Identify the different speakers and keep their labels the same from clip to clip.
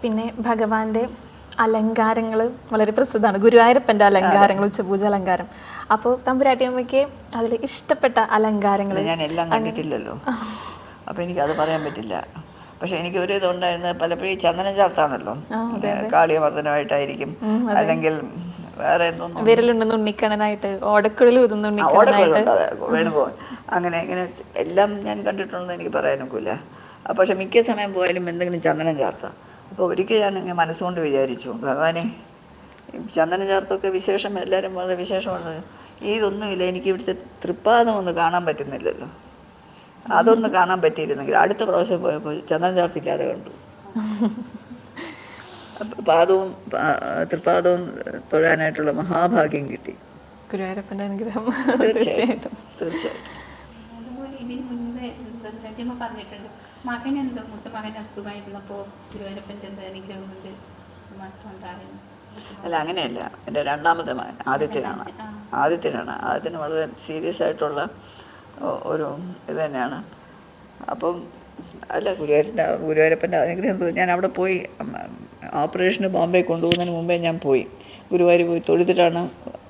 Speaker 1: പിന്നെ ഭഗവാന്റെ അലങ്കാരങ്ങൾ വളരെ പ്രസിദ്ധമാണ്. ഗുരുവായൂരപ്പൻ്റെ അലങ്കാരങ്ങൾ, ഉച്ചപൂജ അലങ്കാരം. അപ്പോൾ തമ്പുരാട്ടിയമ്മയ്ക്ക് അതിൽ ഇഷ്ടപ്പെട്ട അലങ്കാരങ്ങൾ?
Speaker 2: ഞാൻ എല്ലാം കണ്ടിട്ടില്ലല്ലോ, അപ്പോൾ എനിക്കത് പറയാൻ പറ്റില്ല. പക്ഷെ എനിക്ക് ഒരു ഇതുണ്ടായിരുന്നത് പലപ്പോഴും ഈ ചന്ദനം ചാർത്താണല്ലോ, കാളിയമർദ്ദനമായിട്ടായിരിക്കും, അല്ലെങ്കിൽ വേറെ എന്തോന്നും
Speaker 1: വിരലുണ്ടെന്ന് ഉണ്ണിക്കണ്ണനായിട്ട്, ഓടക്കുഴൽ ഊതുന്ന ഉണ്ണിക്കണ്ണനായിട്ട്,
Speaker 2: വേണുപോകാൻ, അങ്ങനെ ഇങ്ങനെ എല്ലാം ഞാൻ കണ്ടിട്ടുണ്ടെന്ന് എനിക്ക് പറയാനൊക്കില്ല. പക്ഷെ മിക്ക സമയം പോയാലും എന്തെങ്കിലും ചന്ദനം ചാർത്താം. അപ്പോൾ ഒരിക്കൽ ഞാൻ ഇങ്ങനെ മനസ്സുകൊണ്ട് വിചാരിച്ചു, ഭഗവാനെ ചന്ദനം ചാർത്തൊക്കെ വിശേഷം, എല്ലാവരും വളരെ വിശേഷമാണ്, ഇതൊന്നുമില്ല, എനിക്ക് ഇവിടുത്തെ തൃപ്പാദം ഒന്ന് കാണാൻ പറ്റുന്നില്ലല്ലോ. അതൊന്ന് കാണാൻ പറ്റിയിരുന്നെങ്കിൽ അടുത്ത പ്രാവശ്യം പോയപ്പോൾ ചന്ദനം ചാർത്തില്ലാതെ കണ്ടു. പാദവും തൃപ്പാദവും തൊഴാനായിട്ടുള്ള മഹാഭാഗ്യം കിട്ടി.
Speaker 1: ഗുരുവായൂരപ്പൻ്റെ അനുഗ്രഹം.
Speaker 2: തീർച്ചയായിട്ടും തീർച്ചയായിട്ടും.
Speaker 3: പറഞ്ഞിട്ടുണ്ട് മകൻ എന്തോ മൂത്ത മകൻ അസുഖമായിരുന്നപ്പോൾ ഗുരുവായൂരപ്പൻ്റെ എന്താ അനുഗ്രഹം കൊണ്ട് മാത്രം ഉണ്ടായിരുന്നു.
Speaker 2: അല്ല, അങ്ങനെയല്ല. എൻ്റെ രണ്ടാമത്തെ മകൻ ആദ്യത്തിനാണ് വളരെ സീരിയസ് ആയിട്ടുള്ള ഒരു ഇത് തന്നെയാണ്. അപ്പം അല്ല, ഗുരുവായൂരപ്പൻ്റെ അനുഗ്രഹം ഞാൻ അവിടെ പോയി, ഓപ്പറേഷന് ബോംബെ കൊണ്ടുപോകുന്നതിന് മുമ്പേ ഞാൻ പോയി, ഗുരുവായൂർ പോയി തൊഴുതിട്ടാണ്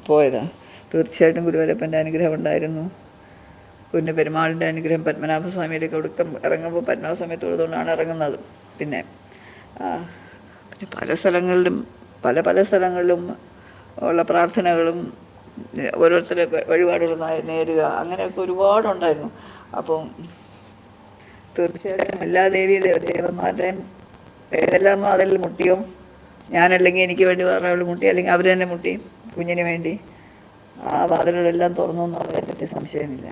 Speaker 2: പോയത്. തീർച്ചയായിട്ടും ഗുരുവായൂരപ്പൻ്റെ അനുഗ്രഹം ഉണ്ടായിരുന്നു. പിന്നെ പെരുമാളിൻ്റെ അനുഗ്രഹം, പത്മനാഭസ്വാമിയിലേക്ക് ഒടുക്കം ഇറങ്ങുമ്പോൾ പത്മനാഭസ്വാമി തൊഴുതുകൊണ്ടാണ് ഇറങ്ങുന്നത്. പിന്നെ പല സ്ഥലങ്ങളിലും ഉള്ള പ്രാർത്ഥനകളും ഓരോരുത്തരെ വഴിപാടുകൾ നേരുക, അങ്ങനെയൊക്കെ ഒരുപാടുണ്ടായിരുന്നു. അപ്പം തീർച്ചയായിട്ടും എല്ലാ ദേവന്മാരുടെയും ഏതെല്ലാം അതിൽ മുട്ടിയോ, ഞാനല്ലെങ്കിൽ എനിക്ക് വേണ്ടി വേറെ ആൾ മുട്ടി, അല്ലെങ്കിൽ അവർ തന്നെ മുട്ടി കുഞ്ഞിന് വേണ്ടി, ആ വാതിലുകളെല്ലാം തുറന്നു എന്നുള്ളതിനെ പറ്റി സംശയമില്ല.